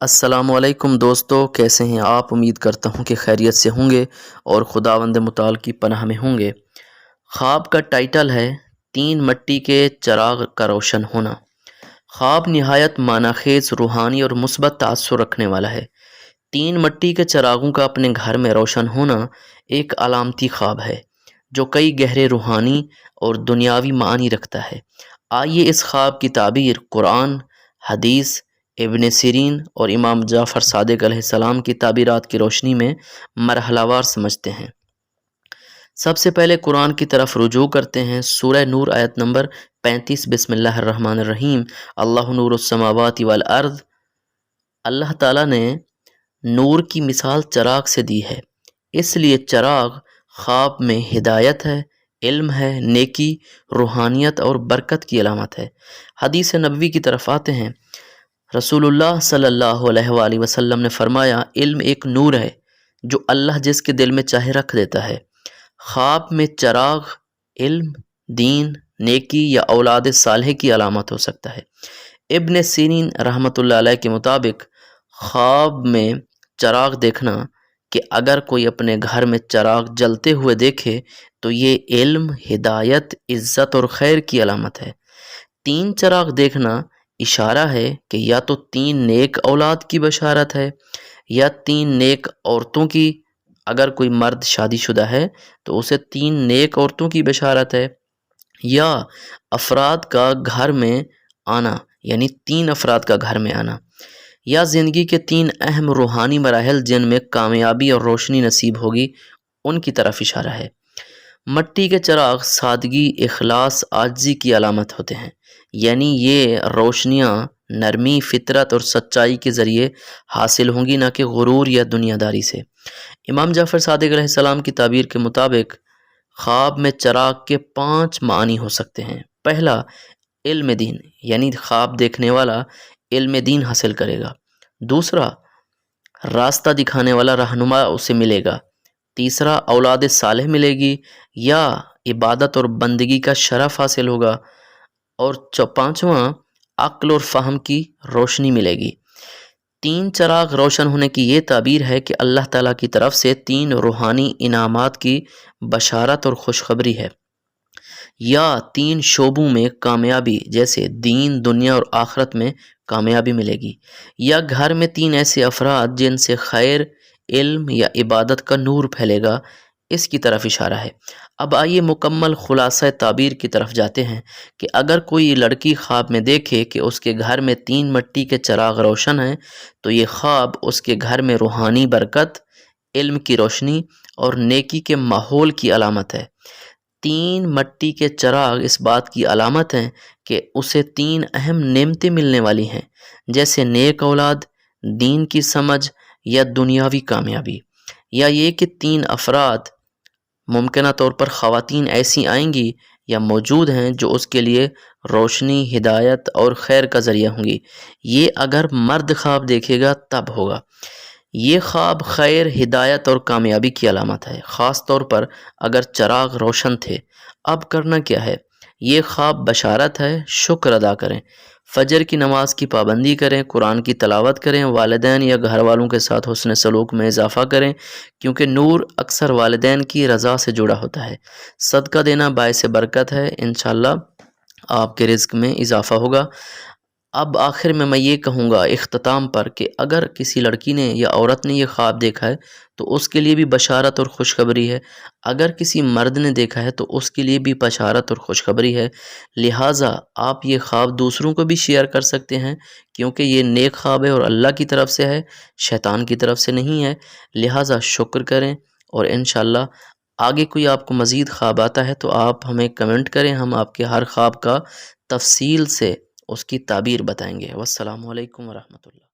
السلام علیکم دوستو، کیسے ہیں آپ؟ امید کرتا ہوں کہ خیریت سے ہوں گے اور خداوند متعال کی پناہ میں ہوں گے۔ خواب کا ٹائٹل ہے 3 مٹی کے چراغ کا روشن ہونا۔ خواب نہایت معنی خیز، روحانی اور مثبت تاثر رکھنے والا ہے۔ 3 مٹی کے چراغوں کا اپنے گھر میں روشن ہونا ایک علامتی خواب ہے جو کئی گہرے روحانی اور دنیاوی معانی رکھتا ہے۔ آئیے اس خواب کی تعبیر قرآن، حدیث، ابن سیرین اور امام جعفر صادق علیہ السلام کی تعبیرات کی روشنی میں مرحلہ وار سمجھتے ہیں۔ سب سے پہلے قرآن کی طرف رجوع کرتے ہیں۔ سورہ نور آیت نمبر 35۔ بسم اللہ الرحمن الرحیم۔ اللہ نور السماوات والارض۔ اللہ تعالیٰ نے نور کی مثال چراغ سے دی ہے، اس لیے چراغ خواب میں ہدایت ہے، علم ہے، نیکی، روحانیت اور برکت کی علامت ہے۔ حدیث نبوی کی طرف آتے ہیں۔ رسول اللہ صلی اللہ علیہ وآلہ وسلم نے فرمایا، علم ایک نور ہے جو اللہ جس کے دل میں چاہے رکھ دیتا ہے۔ خواب میں چراغ علم، دین، نیکی یا اولاد صالح کی علامت ہو سکتا ہے۔ ابن سیرین رحمۃ اللہ علیہ کے مطابق خواب میں چراغ دیکھنا کہ اگر کوئی اپنے گھر میں چراغ جلتے ہوئے دیکھے تو یہ علم، ہدایت، عزت اور خیر کی علامت ہے۔ 3 چراغ دیکھنا اشارہ ہے کہ یا تو 3 نیک اولاد کی بشارت ہے یا 3 نیک عورتوں کی، اگر کوئی مرد شادی شدہ ہے تو اسے 3 نیک عورتوں کی بشارت ہے، یا افراد کا گھر میں آنا، یعنی 3 افراد کا گھر میں آنا، یا زندگی کے 3 اہم روحانی مراحل جن میں کامیابی اور روشنی نصیب ہوگی، ان کی طرف اشارہ ہے۔ مٹی کے چراغ سادگی، اخلاص، عاجزی کی علامت ہوتے ہیں، یعنی یہ روشنیاں نرمی، فطرت اور سچائی کے ذریعے حاصل ہوں گی، نہ کہ غرور یا دنیا داری سے۔ امام جعفر صادق علیہ السلام کی تعبیر کے مطابق خواب میں چراغ کے 5 معنی ہو سکتے ہیں۔ پہلا، علم دین، یعنی خواب دیکھنے والا علم دین حاصل کرے گا۔ دوسرا، راستہ دکھانے والا رہنما اسے ملے گا۔ تیسرا، اولاد صالح ملے گی یا عبادت اور بندگی کا شرف حاصل ہوگا۔ اور 5واں، عقل اور فہم کی روشنی ملے گی۔ 3 چراغ روشن ہونے کی یہ تعبیر ہے کہ اللہ تعالیٰ کی طرف سے 3 روحانی انعامات کی بشارت اور خوشخبری ہے، یا 3 شعبوں میں کامیابی جیسے دین، دنیا اور آخرت میں کامیابی ملے گی، یا گھر میں 3 ایسے افراد جن سے خیر، علم یا عبادت کا نور پھیلے گا، اس کی طرف اشارہ ہے۔ اب آئیے مکمل خلاصہ تعبیر کی طرف جاتے ہیں کہ اگر کوئی لڑکی خواب میں دیکھے کہ اس کے گھر میں 3 مٹی کے چراغ روشن ہیں تو یہ خواب اس کے گھر میں روحانی برکت، علم کی روشنی اور نیکی کے ماحول کی علامت ہے۔ 3 مٹی کے چراغ اس بات کی علامت ہیں کہ اسے 3 اہم نعمتیں ملنے والی ہیں، جیسے نیک اولاد، دین کی سمجھ یا دنیاوی کامیابی، یا یہ کہ 3 افراد، ممکنہ طور پر خواتین ایسی آئیں گی یا موجود ہیں جو اس کے لیے روشنی، ہدایت اور خیر کا ذریعہ ہوں گی۔ یہ اگر مرد خواب دیکھے گا تب ہوگا۔ یہ خواب خیر، ہدایت اور کامیابی کی علامت ہے، خاص طور پر اگر چراغ روشن تھے۔ اب کرنا کیا ہے؟ یہ خواب بشارت ہے، شکر ادا کریں، فجر کی نماز کی پابندی کریں، قرآن کی تلاوت کریں، والدین یا گھر والوں کے ساتھ حسن سلوک میں اضافہ کریں، کیونکہ نور اکثر والدین کی رضا سے جڑا ہوتا ہے۔ صدقہ دینا باعث برکت ہے، انشاءاللہ آپ کے رزق میں اضافہ ہوگا۔ اب آخر میں یہ کہوں گا اختتام پر کہ اگر کسی لڑکی نے یا عورت نے یہ خواب دیکھا ہے تو اس کے لیے بھی بشارت اور خوشخبری ہے، اگر کسی مرد نے دیکھا ہے تو اس کے لیے بھی بشارت اور خوشخبری ہے۔ لہٰذا آپ یہ خواب دوسروں کو بھی شیئر کر سکتے ہیں، کیونکہ یہ نیک خواب ہے اور اللہ کی طرف سے ہے، شیطان کی طرف سے نہیں ہے۔ لہٰذا شکر کریں، اور انشاءاللہ آگے کوئی آپ کو مزید خواب آتا ہے تو آپ ہمیں کمنٹ کریں، ہم آپ کے ہر خواب کا تفصیل سے اس کی تعبیر بتائیں گے۔ والسلام علیکم ورحمۃ اللہ۔